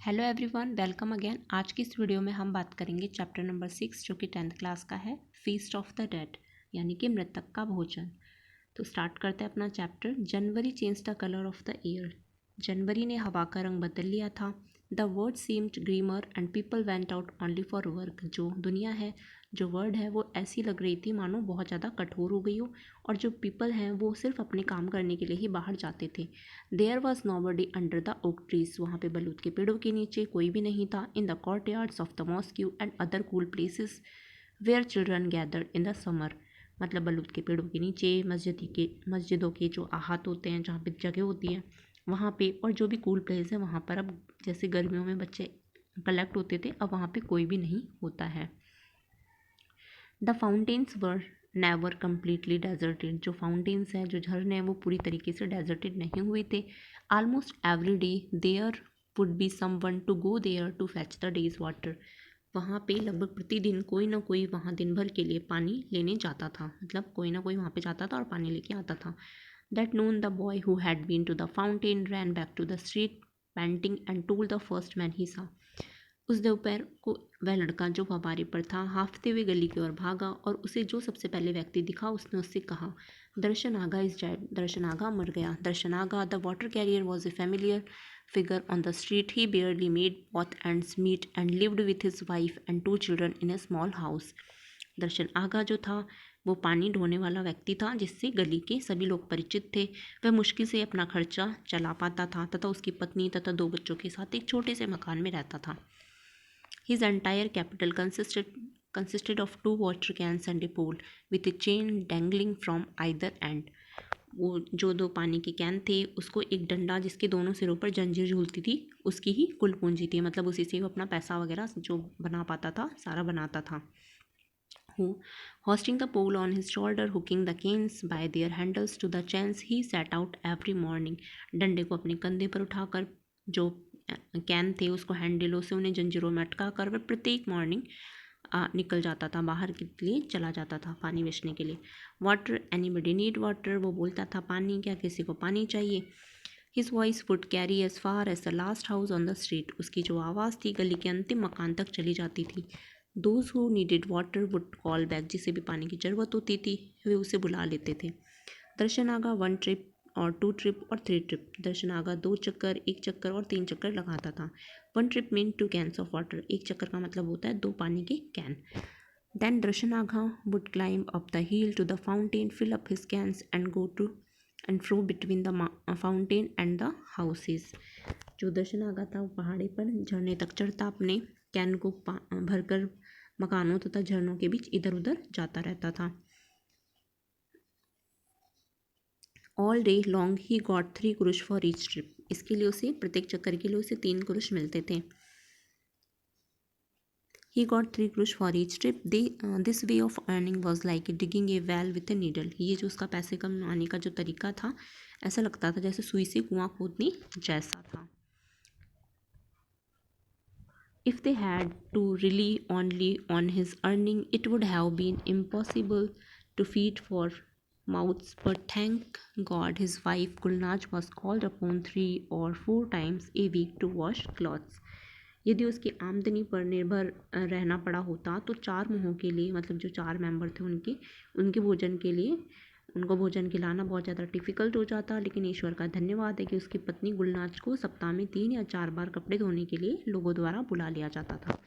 Hello everyone, welcome again. आज की इस वीडियो में हम बात करेंगे चैप्टर नंबर 6 जो कि 10th क्लास का है, फीस्ट ऑफ द डेड यानी कि मृतक का भोजन। तो स्टार्ट करते हैं अपना chapter. January change the colour of the air. जनवरी ने हवा का रंग बदल लिया था। The world seemed grimmer and people went out only for work. जो दुनिया है, जो वर्ड है, वो ऐसी लग रही थी मानो बहुत ज़्यादा कठोर हो गई हो, और जो पीपल हैं वो सिर्फ अपने काम करने के लिए ही बाहर जाते थे। There was nobody under the oak trees. वहाँ पे बलूत के पेड़ों के नीचे कोई भी नहीं था। In the courtyards of the mosque and other cool places where children gathered in the summer. मतलब बलूत के पेड़ों के नीचे, मस्जिदों के जो आहत होते हैं, जहाँ पे जगह होती है वहाँ पे, और जो भी कूल प्लेस है वहाँ पर अब जैसे गर्मियों में बच्चे कलेक्ट होते थे, अब वहाँ पे कोई भी नहीं होता है। The fountains were never completely deserted. जो फाउंटेन्स हैं, जो झरने हैं, वो पूरी तरीके से डेजर्टेड नहीं हुए थे। Almost every day there would be someone to go there to fetch the day's water. वहाँ पे लगभग प्रतिदिन कोई ना कोई वहाँ दिन भर के लिए पानी लेने जाता था। मतलब कोई ना कोई वहाँ पे जाता था और पानी लेके आता था। That noon the boy who had been to the fountain ran back to the street panting and told the first man he saw. उस दोपहर को वह लड़का जो फव्वारे पर था हांफते हुए गली की ओर भागा, और उसे जो सबसे पहले व्यक्ति दिखा उसने उससे कहा, दर्शन आगा इज डेड। दर्शन आगा मर गया। Darshan Aga the water carrier was a familiar figure on the street. He barely made both ends meet and lived with his wife and 2 children in a small house. दर्शन आगा जो था वो पानी ढोने वाला व्यक्ति था जिससे गली के सभी लोग परिचित थे। वह मुश्किल से अपना खर्चा चला पाता था तथा उसकी पत्नी तथा 2 बच्चों के साथ एक छोटे से मकान में रहता था। His entire capital consisted of 2 water cans and a pole with a chain dangling from either end. वो जो 2 पानी के कैन थे, उसको एक डंडा जिसके दोनों सिरों पर जंजीर झूलती थी, उसकी ही कुल पूंजी थी। मतलब उसी से वो अपना पैसा वगैरह जो बना पाता था सारा बनाता था। Who, hoisting the pole on his shoulder, hooking the canes by their handles to the chains, he set out every morning. डंडे को अपने कंधे पर उठाकर जो कैन थे उसको हैंडलों से उन्हें जंजीरों में अटका कर वह प्रत्येक मॉर्निंग निकल जाता था, बाहर के लिए चला जाता था पानी बेचने के लिए। Water, anybody need water. वो बोलता था पानी, क्या किसी को पानी चाहिए। His voice would carry as far as the last house on the street. उसकी जो आवाज़ थी गली के अंतिम मकान तक चली जाती थी। Those who needed water would call back. जिसे भी पानी की ज़रूरत होती थी वे उसे बुला लेते थे। दर्शन आगा 1 ट्रिप और 2 ट्रिप और 3 ट्रिप। दर्शन आगा 2 चक्कर, 1 चक्कर और 3 चक्कर लगाता था। 1 trip mean 2 cans of water. 1 चक्कर का मतलब होता है 2 पानी के can. Then Darshan Aga would climb up the hill to the fountain, fill up his cans and go to and fro between the fountain and the houses. जो दर्शन आगा था वो पहाड़ी पर झरने तक चढ़ता, अपने कैन को भरकर मकानों तथा झरनों के बीच इधर उधर जाता रहता था। All day long he got 3 Kurush for each trip. इसके लिए उसे, प्रत्येक चक्कर के लिए उसे 3 कुरुश मिलते थे। He got 3 Kurush for each trip. This way of earning was like digging A well with a needle. ये जो उसका पैसे कमाने का जो तरीका था, ऐसा लगता था जैसे सुई से कुआं खोदने जैसा था। If they had to rely only on his earning, it would have been impossible to feed 4 mouths. But thank God his wife Gulnaz was called upon 3 or 4 times a week to wash clothes. यदि उसकी आमदनी पर निर्भर रहना पड़ा होता तो 4 मुँहों के लिए, मतलब जो 4 मेंबर थे उनके भोजन के लिए उनको भोजन खिलाना बहुत ज़्यादा डिफ़िकल्ट हो जाता। लेकिन ईश्वर का धन्यवाद है कि उसकी पत्नी गुलनाज को सप्ताह में 3 या 4 बार कपड़े धोने के लिए लोगों द्वारा बुला लिया जाता था।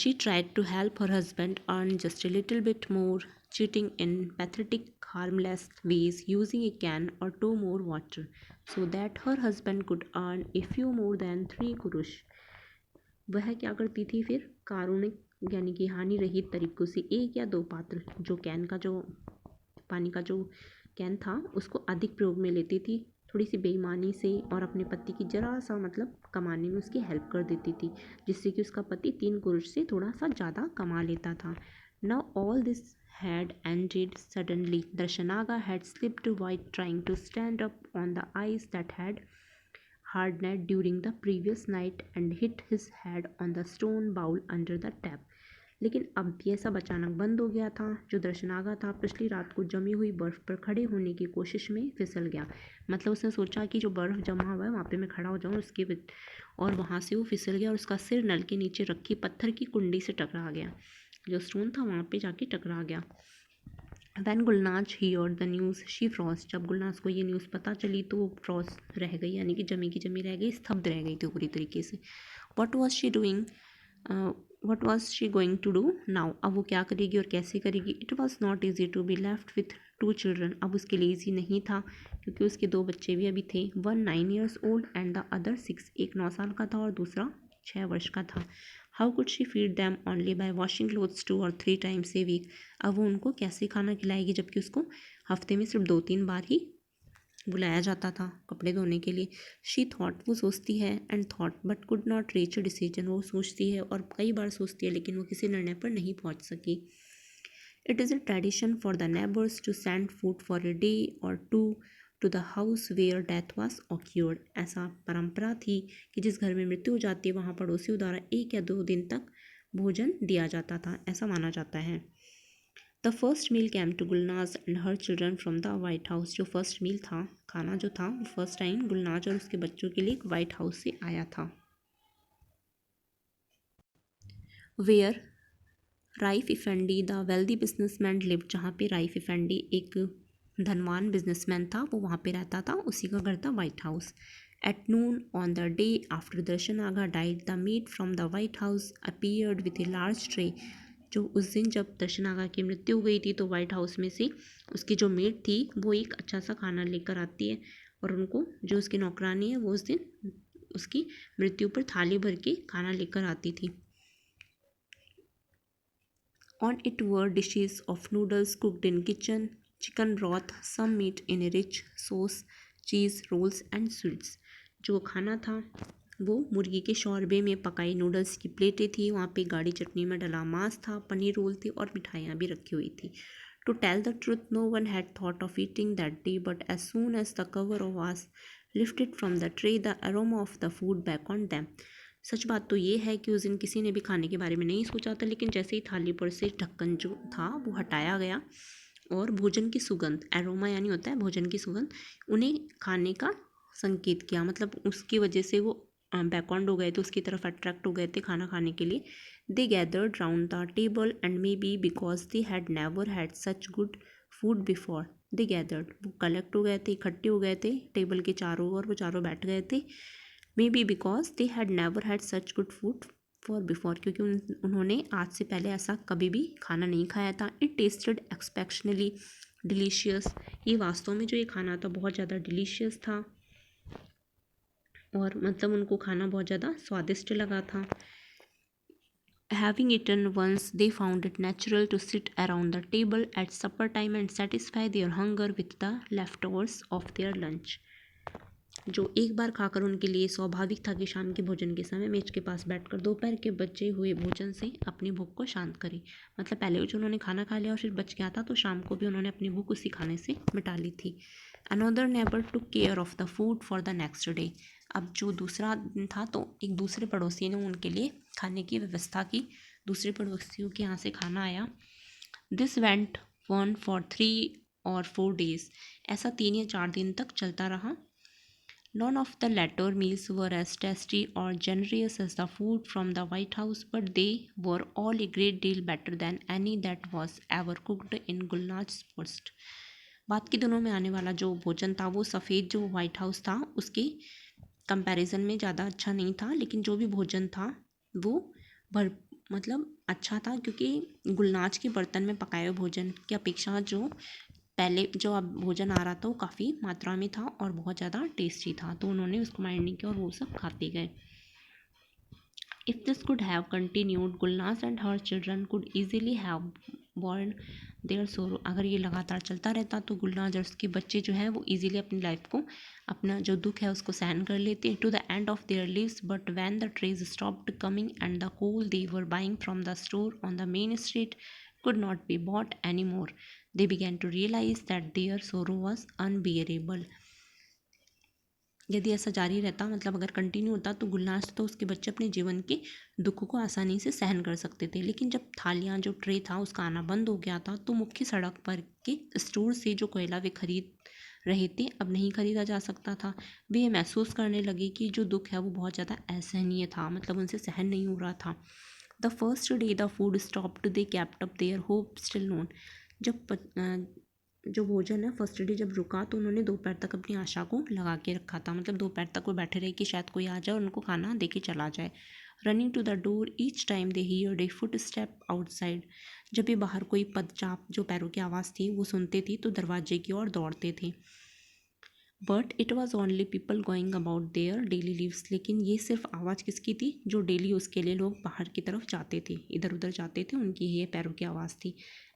She tried to help her husband earn just a little bit more, cheating in pathetic, harmless ways, using a can or 2 more water, so that her husband could earn a few more than 3 kurush. वह क्या करती थी फिर, कारुणिक यानी कि हानि रहित तरीकों से 1 या 2 पात्र, जो कैन का जो पानी का जो कैन था उसको अधिक प्रयोग में लेती थी, थोड़ी सी बेईमानी से, और अपने पति की जरा सा मतलब कमाने में उसकी हेल्प कर देती थी, जिससे कि उसका पति 3 कुरुश से थोड़ा सा ज़्यादा कमा लेता था। Now all this had ended suddenly. Darshanaga had slipped while trying to stand up on the ice that had hardened during the previous night and hit his head on the stone bowl under the tap. लेकिन अब ये सब अचानक बंद हो गया था। जो दर्शनागा था पिछली रात को जमी हुई बर्फ़ पर खड़े होने की कोशिश में फिसल गया। मतलब उसने सोचा कि जो बर्फ़ जमा हुआ है वहाँ पे मैं खड़ा हो जाऊँ और वहाँ से वो फिसल गया और उसका सिर नल के नीचे रखी पत्थर की कुंडी से टकरा गया। जो स्टोन था वहाँ पे जाके टकरा गया। When Gulnaz heard the news she froze। जब गुलनाज को ये न्यूज़ पता चली तो वो फ्रॉज रह गई, यानी कि जमी की जमी रह गई, स्तब्ध रह गई थी पूरी तरीके से। What was she doing, what was she going to do now. अब वो क्या करेगी और कैसे करेगी। It was not easy to be left with 2 children. अब उसके लिए ईजी नहीं था क्योंकि उसके 2 बच्चे भी अभी थे। 1 9 years old and the other 6। एक 9 साल का था और दूसरा 6 वर्ष का था। How could she feed them only by washing clothes 2 और 3 times ए वीक। अब वो उनको कैसे खाना खिलाएगी जबकि उसको हफ्ते में सिर्फ 2-3 बार ही बुलाया जाता था कपड़े धोने के लिए। शी थॉट, वो सोचती है, and thought but could not reach a decision. वो सोचती है और कई बार सोचती है लेकिन वो किसी निर्णय पर नहीं पहुंच सकी। It is a tradition for the neighbours to send food for a day और to the house where death was occurred. ऐसा परंपरा थी कि जिस घर में मृत्यु हो जाती है वहाँ पड़ोसियों द्वारा 1 या 2 दिन तक भोजन दिया जाता था, ऐसा माना जाता है। The first meal came to Gulnaz and her children from the White House. जो फर्स्ट मील था, खाना जो था, वो फर्स्ट टाइम गुलनाज और उसके बच्चों के लिए एक वाइट हाउस से आया था। Where Raif Efendi the wealthy businessman live. जहाँ पे राइफ इफेंडी एक धनवान बिजनेसमैन था, वो वहाँ पे रहता था, उसी का घर था White House. At noon on the day after Darshan Aga died the meat from the White House appeared with a large tray. जो उस दिन जब दर्शन आगा की मृत्यु हो गई थी तो वाइट हाउस में से उसकी जो मेट थी वो एक अच्छा सा खाना लेकर आती है और उनको जो उसकी नौकरानी है वो उस दिन उसकी मृत्यु पर थाली भर के खाना लेकर आती थी। On it were dishes of noodles cooked in kitchen, chicken broth, some meat in a rich sauce, cheese, rolls and sweets। जो खाना था वो मुर्गी के शोरबे में पकाई नूडल्स की प्लेटें थी, वहाँ पे गाढ़ी चटनी में डला मांस था, पनीर रोल थे और मिठाइयाँ भी रखी हुई थी। To tell the truth, no one had thought of eating that day, but as soon as the cover was lifted from the tray, the aroma of the food back on them। सच बात तो ये है कि उस दिन किसी ने भी खाने के बारे में नहीं सोचा था, लेकिन जैसे ही थाली पर से ढक्कन जो था वो हटाया गया और भोजन की सुगंध, एरोमा यानी होता है भोजन की सुगंध, उन्हें खाने का संकेत किया। मतलब उसकी वजह से वो बैकऑन्ड हो गए थे, उसकी तरफ अट्रैक्ट हो गए थे खाना खाने के लिए। They gathered round the table and maybe because they had never had such good food before. They gathered, वो कलेक्ट हो गए थे, इकट्ठे हो गए थे टेबल के चारों ओर, वो चारों बैठ गए थे। May be because they had never had such good food for before, क्योंकि उन्होंने आज से पहले ऐसा कभी भी खाना नहीं खाया था। It tasted exceptionally delicious. ये वास्तव में जो ये खाना था बहुत ज़्यादा डिलीशियस था और मतलब उनको खाना बहुत ज़्यादा स्वादिष्ट लगा था। Having eaten once, they found it natural to sit around the table at supper time and satisfy their hunger with the leftovers of their lunch। जो एक बार खाकर उनके लिए स्वाभाविक था कि शाम के भोजन के समय मेज के पास बैठकर दोपहर के बचे हुए भोजन से अपनी भूख को शांत करें। मतलब पहले जो उन्होंने खाना खा लिया और फिर बच गया था तो शाम को भी उन्होंने अपनी भूख उसी खाने से मिटा ली थी। Another neighbour took care of the food for the next day. अब जो दूसरा दिन था तो एक दूसरे पड़ोसी ने उनके लिए खाने की व्यवस्था की, दूसरे पड़ोसियों के यहाँ से खाना आया। This went one for 3 or 4 days। ऐसा 3 या 4 दिन तक चलता रहा। None of the latter meals were as tasty or generous as the food from the White House, but they were all a great deal better than any that was ever cooked in Gulnaz's first। बाद के दिनों में आने वाला जो भोजन था वो सफ़ेद जो वाइट हाउस था उसके कंपैरिजन में ज़्यादा अच्छा नहीं था, लेकिन जो भी भोजन था वो भर मतलब अच्छा था, क्योंकि गुलनाज के बर्तन में पकाए हुए भोजन की अपेक्षा जो पहले जो अब भोजन आ रहा था वो काफ़ी मात्रा में था और बहुत ज़्यादा टेस्टी था, तो उन्होंने उसको माइंड नहीं किया और वो सब खाते गए। If this could have continued, Gulnaz and her children could easily have borne their sorrow. अगर ये लगातार चलता रहता तो गुलनाज और उसके बच्चे जो हैं वो ईजिली अपनी लाइफ को, अपना जो दुख है उसको सहन कर लेते to the end of their lives. But when the trains stopped coming and the coal they were buying from the store on the main street could not be bought anymore, they began to realize that their sorrow was unbearable। यदि ऐसा जारी रहता, मतलब अगर continue होता, तो गुलनाज तो उसके बच्चे अपने जीवन के दुख को आसानी से सहन कर सकते थे। लेकिन जब थालियाँ, जो ट्रे था, उसका आना बंद हो गया था, तो मुख्य सड़क पर के स्टोर से जो कोयला वे खरीद रहे थे अब नहीं खरीदा जा सकता था। वे ये महसूस करने लगे कि जो दुख है वो बहुत ज़्यादा असहनीय था, मतलब उनसे सहन नहीं हो रहा था। The first day the food stopped they kept up their hope still none. जो भोजन है फर्स्ट डे जब रुका, तो उन्होंने दोपहर तक अपनी आशा को लगा के रखा था, मतलब दोपहर तक वो बैठे रहे कि शायद कोई आ जाए और उनको खाना दे के चला जाए। Running to the door each time they heard a footstep outside. जब भी बाहर कोई पदचाप, जो पैरों की आवाज़ थी, वो सुनते थे, तो दरवाजे की ओर दौड़ते थे। But it was only people going about their daily lives. लेकिन ये सिर्फ आवाज़ किसकी थी? जो डेली उसके लिए लोग बाहर की तरफ जाते थे, इधर उधर जाते थे, उनकी ये पैरों की आवाज़ थी।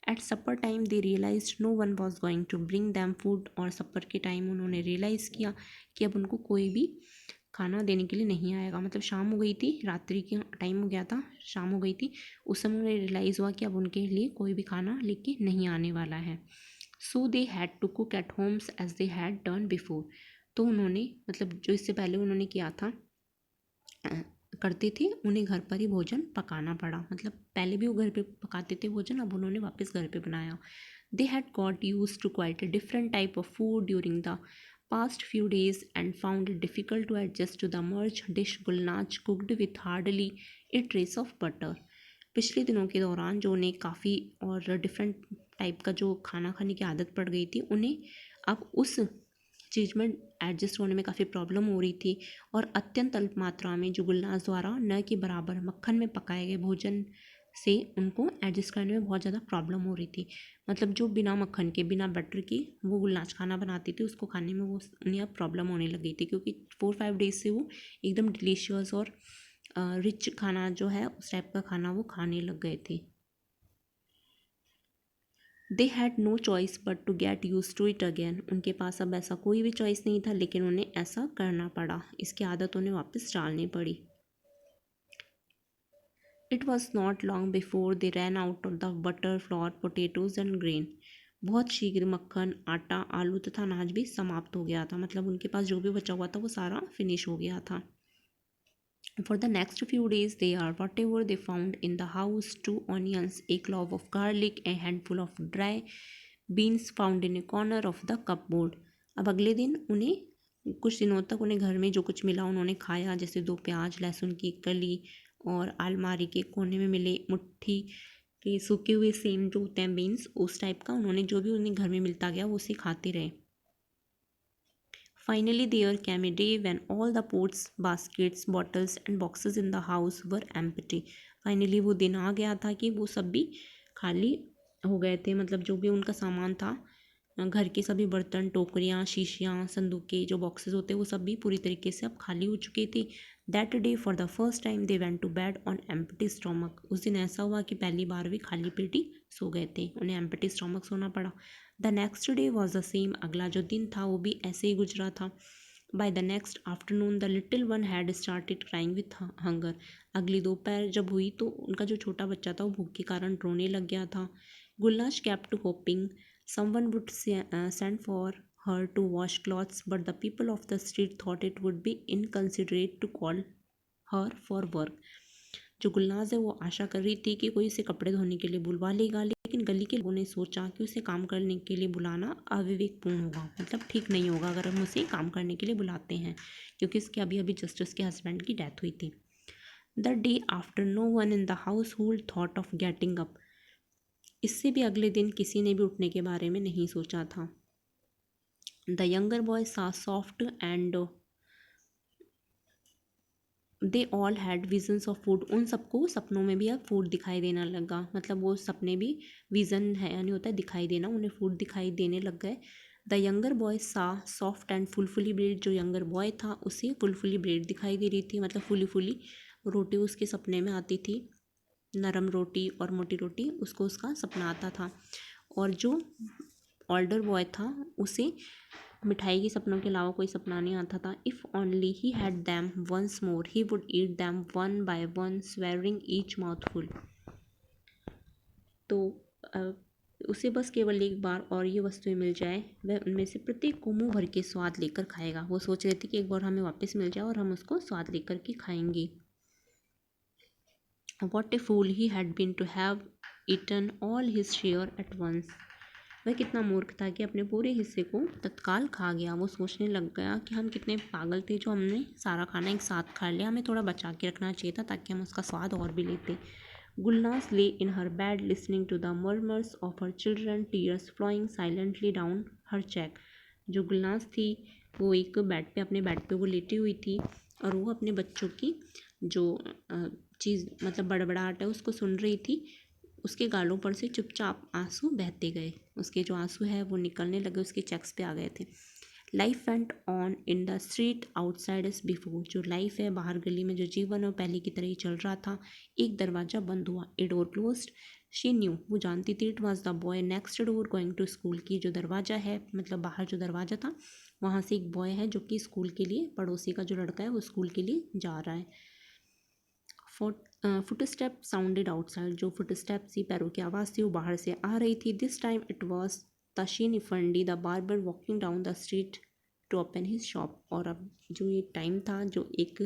At supper time they realize no one was going to bring them food. और सपर के टाइम उन्होंने रियलाइज़ किया कि अब उनको कोई भी खाना देने के लिए नहीं आएगा। मतलब शाम हो गई थी, रात्रि के टाइम हो गया था, शाम हो गई थी। उस समय उन्हें रियलाइज़ हुआ कि अब उनके लिए कोई भी खाना लेके नहीं आने वाला है। So they had to cook at homes as they had done before. तो उन्होंने, मतलब जो इससे पहले उन्होंने किया था, करते थे, उन्हें घर पर ही भोजन पकाना पड़ा। मतलब पहले भी वो घर पे पकाते थे भोजन, अब उन्होंने वापस घर पे बनाया। They had got used to quite a different type of food during the past few days and found it difficult to adjust to the merged dish Gulnaj cooked with hardly a trace of butter। पिछले दिनों के दौरान जो उन्हें काफ़ी और different type का जो खाना खाने की आदत पड़ गई थी, उन्हें अब उस चीज़ में एडजस्ट होने में काफ़ी प्रॉब्लम हो रही थी। और अत्यंत अल्प मात्रा में जो गुलनाज द्वारा न के बराबर मक्खन में पकाए गए भोजन से उनको एडजस्ट करने में बहुत ज़्यादा प्रॉब्लम हो रही थी। मतलब जो बिना मक्खन के, बिना बटर के वो गुलनाज खाना बनाती थी, उसको खाने में वो उन्हें अब प्रॉब्लम होने लगी थी, क्योंकि 4-5 डेज से वो एकदम डिलीशियस और रिच खाना जो है, उस टाइप का खाना वो खाने लग गए थे। They had no choice but to get used to it again. उनके पास अब ऐसा कोई भी चॉइस नहीं था, लेकिन उन्हें ऐसा करना पड़ा, इसकी आदत उन्हें वापस डालनी पड़ी। It was not long before they ran out of the butter, floor, potatoes and grain. बहुत शीघ्र मक्खन, आटा, आलू तथा अनाज भी समाप्त हो गया था। मतलब उनके पास जो भी बचा हुआ था वो सारा फिनिश हो गया था। For the next few days, they are whatever they found in the house: 2 onions, a clove of garlic, a handful of dry beans found in a corner of the cupboard। अब अगले दिन उन्हें कुछ दिनों तक उन्हें घर में जो कुछ मिला उन्होंने खाया, जैसे 2 प्याज, लहसुन की कली और अलमारी के कोने में मिले मुट्ठी के सूखे हुए सेम जो होते हैं बीन्स, उस टाइप का उन्होंने जो भी उन्हें घर में मिलता गया वो उसे खाते रहे। Finally, there came a day when all the pots, baskets, bottles and boxes in the house were empty। Finally, वो दिन आ गया था कि वो सब भी खाली हो गए थे। मतलब जो भी उनका सामान था, घर के सभी बर्तन, टोकरियाँ, शीशियाँ, संदूकें, जो बॉक्सेस होते वो सब भी पूरी तरीके से अब खाली हो चुके थे। That day for the first time they went to bed on empty stomach. उस दिन ऐसा हुआ कि पहली बार वे खाली पेटी सो गए थे, उन्हें एम्प्टी स्टोमक सोना पड़ा। The next day was the same. अगला जो दिन था वो भी ऐसे ही गुजरा था। By the next afternoon the little one had started crying with hunger. अगली दोपहर जब हुई तो उनका जो छोटा बच्चा था वो भूख के कारण रोने लग गया था। Gulnaz kept hoping someone would send for her to wash clothes, but the people of the street thought it would be inconsiderate to call her for work। जो गुलनाज है वो आशा कर रही थी कि कोई उसे कपड़े धोने के लिए बुलवा लेगा, लेकिन गली के लोगों ने सोचा कि उसे काम करने के लिए बुलाना अविवेकपूर्ण होगा, मतलब ठीक नहीं होगा अगर हम उसे काम करने के लिए बुलाते हैं, क्योंकि इसके अभी अभी जस्ट उसके हस्बैंड की डेथ हुई थी। The day after no one in the household thought of getting up. इससे भी अगले दिन किसी ने भी उठने के बारे में नहीं सोचा था। द यंगर बॉय सा soft and they all had visions of food. उन सबको सपनों में भी अब फूड दिखाई देना लगा। मतलब वो सपने भी विजन है, यानी होता है दिखाई देना, उन्हें फूड दिखाई देने लग गए। द यंगर बॉय सा सॉफ्ट एंड फुलफुली ब्रेड। जो यंगर बॉय था उसे फुलफुली ब्रेड दिखाई दे रही थी, मतलब फुली फुली रोटी उसके सपने में आती थी, नरम रोटी और मोटी रोटी, उसको उसका सपना आता था। और जो ओल्डर बॉय था उसे मिठाई के सपनों के अलावा कोई सपना नहीं आता था। If only he had them once more he would eat them one by one, savouring each mouthful. तो उसे बस केवल एक बार और ये वस्तुएं मिल जाए, वह उनमें से प्रत्येक को मुंह भर के स्वाद लेकर खाएगा। वो सोच रहे थे कि एक बार हमें वापस मिल जाए और हम उसको स्वाद लेकर के खाएंगे। What a fool he had been to have eaten all his share at once. वह कितना मूर्ख था कि अपने पूरे हिस्से को तत्काल खा गया। वो सोचने लग गया कि हम कितने पागल थे जो हमने सारा खाना एक साथ खा लिया, हमें थोड़ा बचा के रखना चाहिए था ताकि हम उसका स्वाद और भी लेते। Gulnaz lay in her bed listening to the murmurs of her children, tears flowing silently down her cheek. जो गुलनाज थी वो एक बेड पे, अपने बेड पे वो लेटी हुई थी और वो अपने बच्चों की जो चीज़ मतलब बड़बड़ाहट है उसको सुन रही थी। उसके गालों पर से चुपचाप आंसू बहते गए, उसके जो आंसू है वो निकलने लगे, उसके चेक्स पे आ गए थे। Life went on in the street outside S before. जो लाइफ है बाहर गली में, जो जीवन है वो पहले की तरह ही चल रहा था। एक दरवाज़ा बंद हुआ, a door closed. She knew, वो जानती थी, it was the boy next door going to school. की जो दरवाज़ा है मतलब बाहर जो दरवाज़ा था वहाँ से एक बॉय है जो कि स्कूल के लिए, पड़ोसी का जो लड़का है वो स्कूल के लिए जा रहा है। Footstep sounded outside. जो फुटस्टेप थी, पैरों की आवाज़ थी, वो बाहर से आ रही थी। This time it was Tahsin Efendi the barber walking down the street to open his shop. और अब जो ये टाइम था, जो एक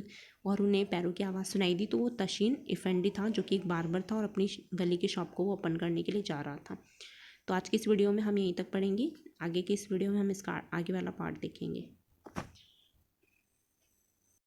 और उन्हें पैरों की आवाज़ सुनाई दी तो वो तशीन इफंडी था जो कि एक बार्बर था और अपनी गली की शॉप को वो ओपन करने के लिए जा रहा था। तो आज की इस वीडियो में हम यहीं तक पढ़ेंगे। आगे की इस वीडियो में हम इसका आगे वाला पार्ट देखेंगे।